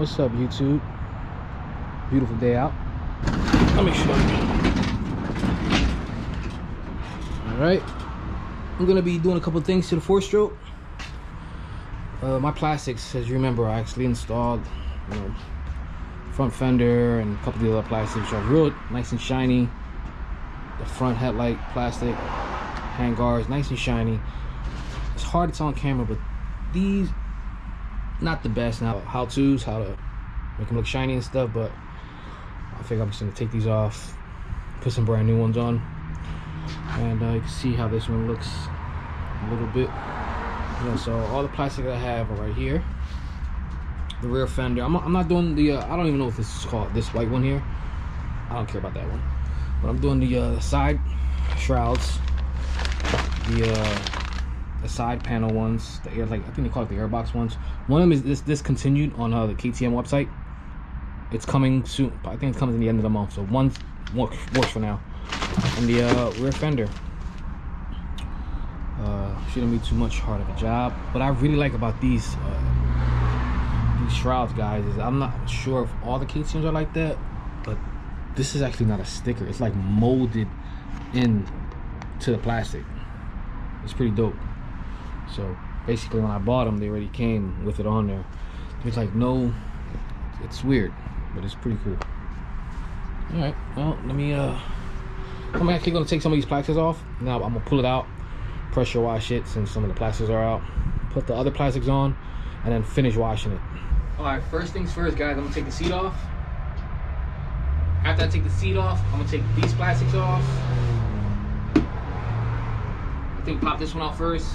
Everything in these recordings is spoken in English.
What's up, YouTube? Beautiful day out. Let me show you. Alright. I'm gonna be doing a couple things to the 4-stroke. My plastics, as you remember, I actually installed, front fender and a couple of the other plastics, which are real nice and shiny. The front headlight plastic, hand guards, nice and shiny. It's hard to tell on camera, but these, not the best. Now, how-tos, how to make them look shiny and stuff, but I think I'm just gonna take these off, put some brand new ones on, and you can see how this one looks a little bit. So all the plastic that I have are right here. The rear fender. I'm not doing the. I don't even know if this is called this white one here. I don't care about that one, but I'm doing the side shrouds, the side panel ones, the air, like I think they call it the airbox ones. One of them is discontinued on the KTM website. It's coming soon. I think it's coming in the end of the month. So one works for now. And the rear fender shouldn't be too much hard of a job. What I really like about these shrouds, guys, is I'm not sure if all the KTMs are like that, but this is actually not a sticker. It's like molded in to the plastic. It's pretty dope. So basically, when I bought them, they already came with it on there. It's like no, it's weird, but it's pretty cool. All right, well, let me. I'm actually gonna take some of these plastics off. Now I'm gonna pull it out, pressure wash it since some of the plastics are out. Put the other plastics on, and then finish washing it. All right, first things first, guys. I'm gonna take the seat off. After I take the seat off, I'm gonna take these plastics off. I think pop this one out first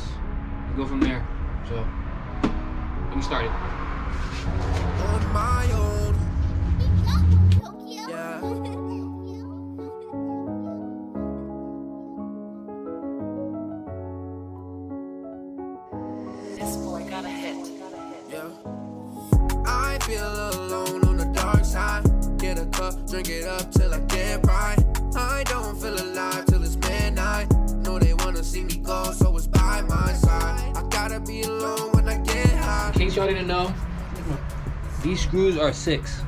and go from there. So let me start it. On my own. Yeah. This boy got a hit. Yeah. I feel alone on the dark side. Get a cup, drink it up till I get right. I don't feel alive till it's midnight. Know they wanna see me go, so it's by my side. I gotta be alone when I get high. In case y'all didn't know, these screws are 6.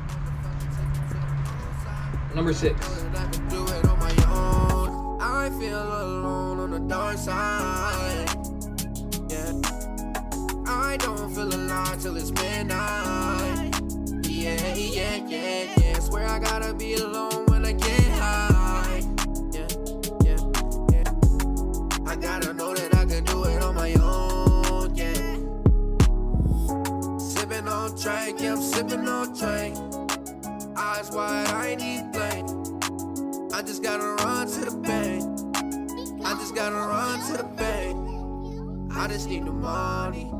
Number 6. I can do it on my own. I feel alone on the dark side. Yeah. I don't feel alive till it's midnight. Yeah. Swear I gotta be alone when I get high. Yeah. I gotta know that I can do it on my own. Yeah. Sipping on drink, yeah, I'm sipping on drink. Eyes wide, I ain't even blink. I just gotta run to the bank. I just gotta run to the bank. I just need the money.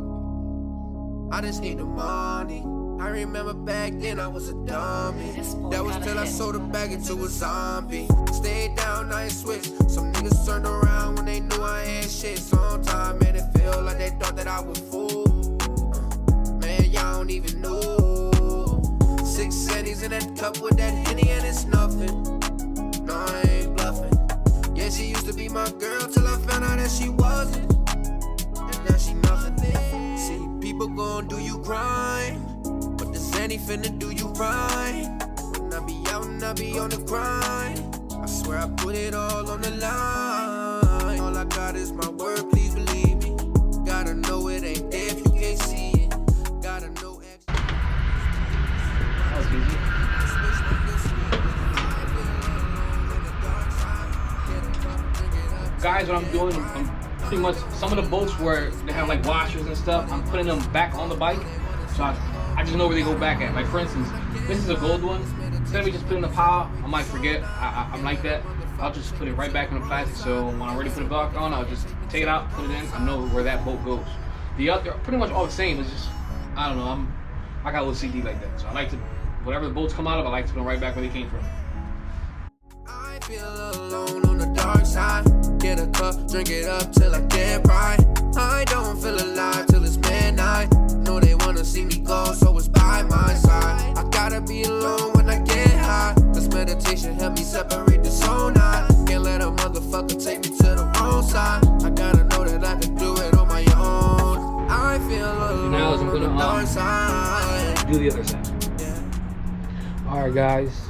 I just need the money. I remember back then I was a dummy. That was till I sold it back into a zombie. Stayed down, I ain't switched. Some niggas turned around when they knew I ain't shit. Sometimes, man, it feel like they thought that I was fool. Man, y'all don't even know. 6 centis in that cup with that Henny and it's nothing. No, I ain't bluffing. Yeah, she used to be my girl till I found out that she wasn't. And now she nothing. See, people gon' do you crime, but this Henny finna do you right. When I be out and I be on the grind, I swear I put it all on the line. All I got is my word, please believe me. Gotta know it ain't there if you can't see it. Gotta know. That was easy. Guys, what I'm doing, I'm pretty much, some of the bolts where they have like washers and stuff, I'm putting them back on the bike. So I just know where they go back at. Like for instance, this is a gold one. Instead of me just putting the pile, I might forget. I'm like that. I'll just put it right back in the plastic. So when I'm ready to put it back on, I'll just take it out, put it in. I know where that bolt goes. The other, pretty much all the same. It's just, I don't know. I got a little CD like that. So I like to, whatever the bolts come out of, I like to put them right back where they came from. I feel alone on the dark side. Get a cup, drink it up till I get right. I don't feel alive till it's midnight. Know they wanna see me go, so it's by my side. I gotta be alone when I get high. Cause meditation help me separate the soul now. Can't let a motherfucker take me to the wrong side. I gotta know that I can do it on my own. I feel alone now I'm on the dark side. do the other side. All right, guys.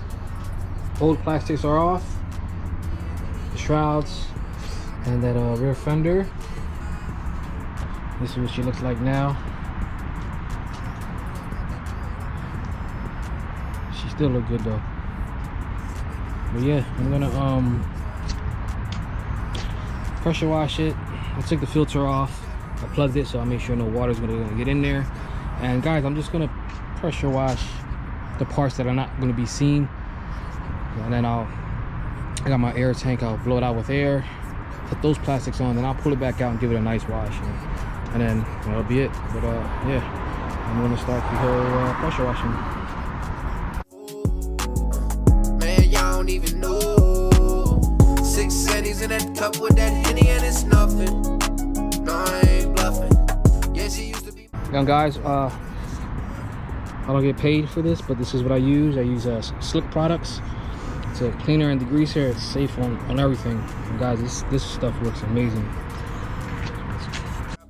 Old plastics are off. The shrouds and that rear fender. This is what she looks like now. She still look good though. But yeah, I'm gonna pressure wash it. I took the filter off. I plugged it so I make sure no water's gonna get in there. And guys, I'm just gonna pressure wash the parts that are not gonna be seen. And then I got my air tank, I'll blow it out with air, put those plastics on, then I'll pull it back out and give it a nice wash. And then that'll be it. But yeah, I'm gonna start the whole pressure washing. Man, y'all don't even know. 6 settings in that cup with that Henny and it's nothing. No, I ain't bluffing. Yeah, she used to be. Now guys, I don't get paid for this, but this is what I use. I use Slick products. It's a cleaner and degreaser. It's safe on everything. And guys, this stuff looks amazing.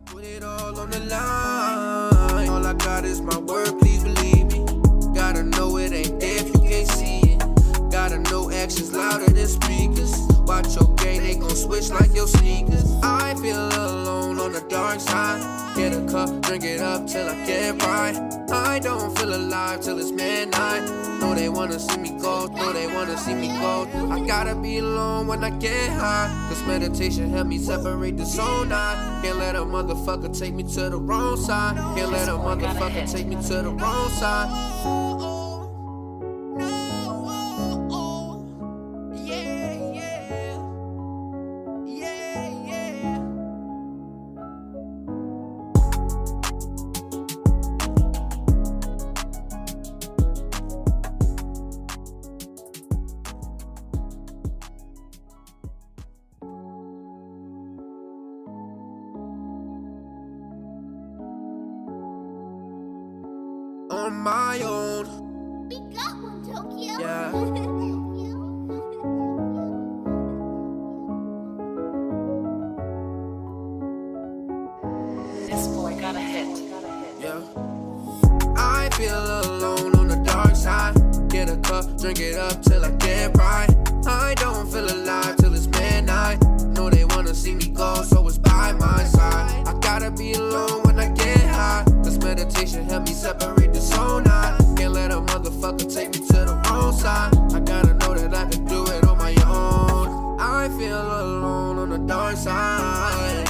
Put it all on the line. All I got is my word, please believe me. Gotta know it ain't there if you can't see it. Gotta know actions louder than speakers. Watch your game, they gon' switch like your sneakers. I feel alone on the dark side. Get a cup, drink it up till I can't ride. I don't feel alive till it's midnight. No, they wanna see me go, no, they wanna see me go. I gotta be alone when I get high. Cause meditation help me separate the zone. I can't let a motherfucker take me to the wrong side. Can't let a motherfucker take me to the wrong side. On my own. We got one, Tokyo. Yeah. This boy got a hit. Yeah. I feel alone on the dark side. Get a cup, drink it up till I get right. I don't feel alive till it's midnight. No, they wanna see me go, so it's by my side. I gotta be alone when I get high. Cause meditation help me separate the zone. I can't let a motherfucker take me to the wrong side. I gotta know that I can do it on my own. I feel alone on the dark side.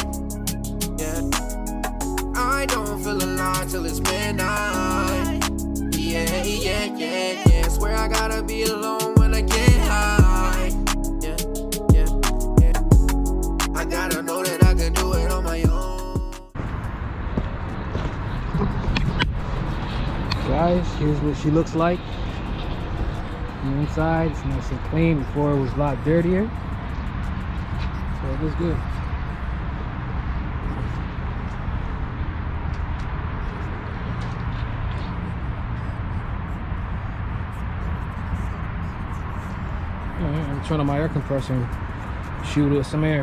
Yeah. I don't feel alive till it's midnight. Yeah, yeah, yeah, yeah. Swear I gotta be alone when I get high. Yeah, yeah, yeah. I gotta know that I can do it on my own. Guys, here's what she looks like. On the inside, it's nice and clean. Before it was a lot dirtier. So it looks good. I'm turning on my air compressor and shoot with some air.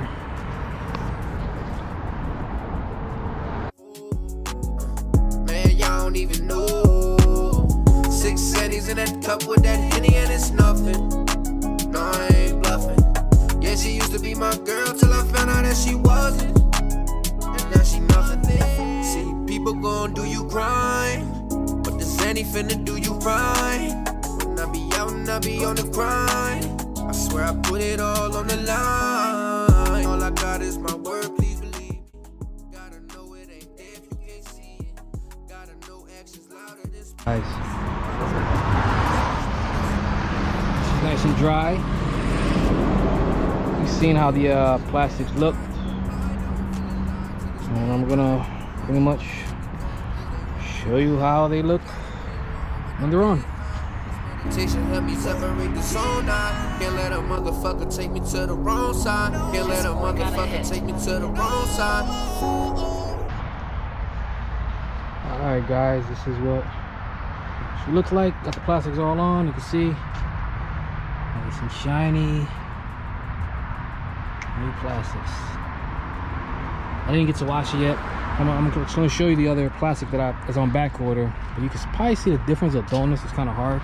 Man, y'all don't even know. 6 settings in that cup with that Henny and it's nothing. No, I ain't bluffing. Yeah, she used to be my girl till I found out that she wasn't. And now she nothing. See, people gon' do you crime, but this Henny finna do you right. When I be out and I be on the grind, I swear I put it all on the line. All I got is my word, please believe me. Gotta know it ain't there if you can't see it. Gotta know actions louder than speech. Guys, she's nice and dry. You've seen how the plastics look, and I'm gonna pretty much show you how they look when they're on. Meditation help me separate the zone. I can't let a motherfucker take me to the wrong side. Can't let a motherfucker take me to the wrong side. Alright guys, this is what she looks like. Got the plastics all on, you can see. Nice and shiny. New plastics. I didn't get to wash it yet. I'm just going to show you the other plastic that is on back order. But you can probably see the difference of dullness. It's kind of hard.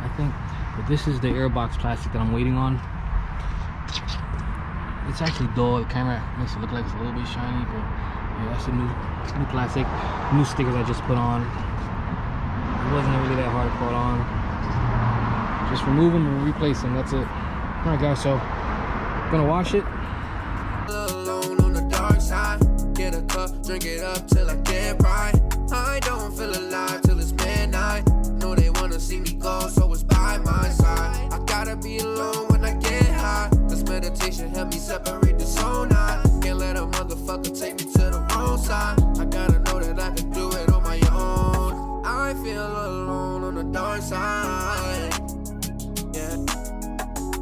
I think. But this is the airbox plastic that I'm waiting on. It's actually dull. The camera makes it look like it's a little bit shiny, but yeah, that's the new plastic, new stickers I just put on. It wasn't really that hard to put on. Just remove them and replace them. That's it. All right, guys. So I'm gonna wash it. Alone on the dark side. Get a cup, drink it up till I get right. I don't feel alive till it's midnight. Know they wanna see me go, so it's by my side. I gotta be alone when I get high. This meditation help me separate the soul now. Can't let a motherfucker take me to the wrong side. I gotta know that I can do it on my own. I feel alone on the dark side. Yeah.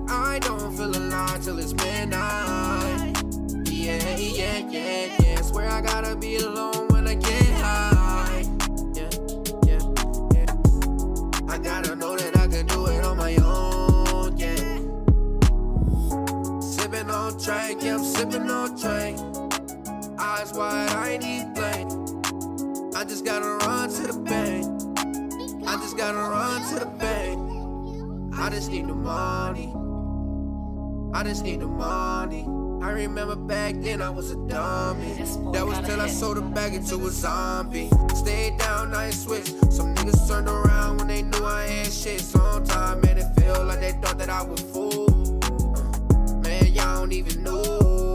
I don't feel alive till it's midnight. Yeah. Swear I gotta be alone when I get high. Yeah. I gotta know that I can do it on my own. Yeah. Sipping on drink, yeah, I'm sipping on drink. Eyes wide, I ain't even blink. I just gotta run to the bank. I just gotta run to the bank. I just need the money. I just need the money. I remember back then I was a dummy. That was till I sold it back into a zombie. Stayed down, I ain't switched. Some niggas turned around when they knew I had shit. Sometimes, man, it feel like they thought that I was fool. Man, y'all don't even know.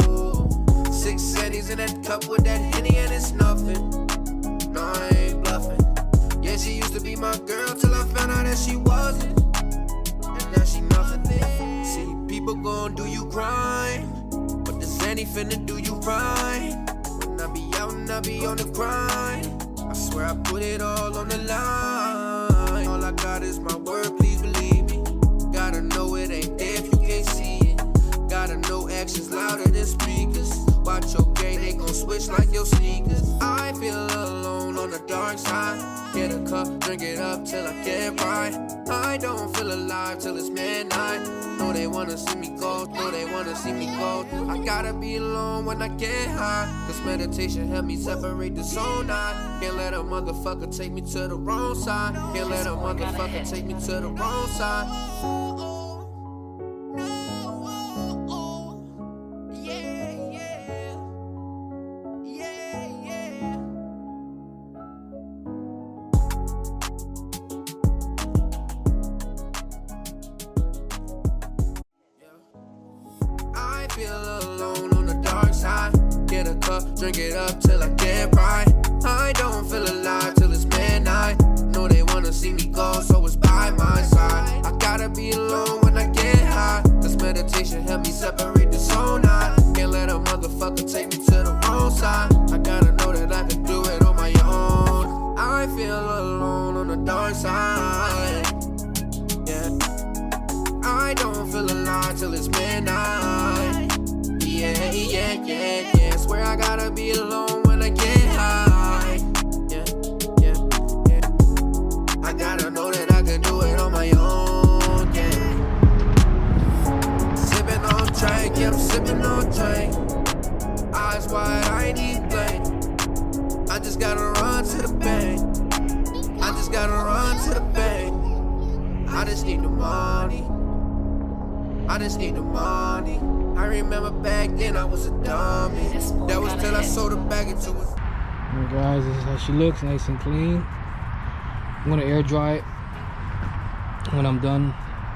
6 centis in that cup with that Henny and it's nothing. No, I ain't bluffing. Yeah, she used to be my girl till I found out that she wasn't. And now she nothing. See, people gon' do you crime. Any finna do you right. When I be out and I be on the grind, I swear I put it all on the line. All I got is my word, please believe me. Gotta know it ain't there if you can't see it. Gotta know actions louder than speakers. Watch your game, they gon' switch like your sneakers. I feel alone on the dark side. Get a cup, drink it up till I get right. I don't feel alive till it's midnight. Know they wanna see me go, know they wanna see me go. I gotta be alone when I get high. This meditation help me separate the soul now. Can't let a motherfucker take me to the wrong side. Can't let a motherfucker take me to the wrong side. Feel alone on the dark side. Get a cup, drink it up till I get right. I don't feel alive till it's midnight. Know they wanna see me go, so it's by my side. I gotta be alone when I get high. This meditation help me separate the soul now. Can't let a motherfucker take me to the wrong side. I gotta know that I can do it on my own. I feel alone on the dark side. Yeah. I don't feel alive till it's midnight. Yeah. Swear I gotta be alone when I get high. Yeah. I gotta know that I can do it on my own. Yeah. Sipping on drink, yeah, I'm sipping on drink. Eyes wide, I ain't even blink. I just gotta run to the bank. I just gotta run to the bank. I just need the money. I just need the money. I remember back then I was a dummy. That was till I sold it back into it. Alright guys, this is how she looks, nice and clean. I'm gonna air dry it when I'm done.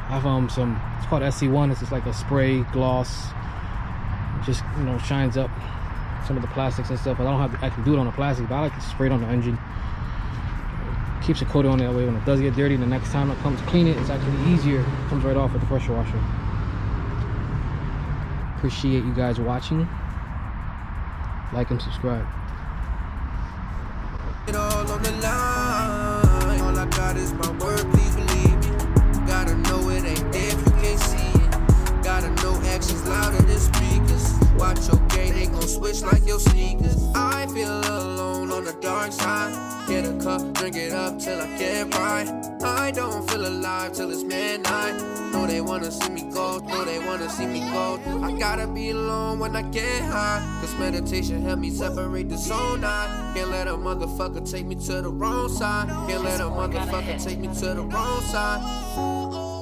I have some, it's called SC1. It's just like a spray gloss. It just, you know, shines up some of the plastics and stuff. I don't have to actually do it on the plastic, but I like to spray it on the engine. Keeps it coated on that way. When it does get dirty, the next time it comes to clean it, it's actually easier. It comes right off with the pressure washer. Appreciate you guys watching. Like and subscribe. It all on the line. All I got is my word, please believe me. Gotta know it ain't there if you can't see it. Gotta know actions louder than speakers. Watch your game, they gon' switch like your sneakers. I feel alone on the dark side. Get a cup, drink it up till I get right. I don't feel alive till it's midnight. No, they wanna see me go, no, they wanna see me go. I gotta be alone when I get high, cause meditation help me separate the soul night. Can't let a motherfucker take me to the wrong side. Can't let a motherfucker take me to the wrong side.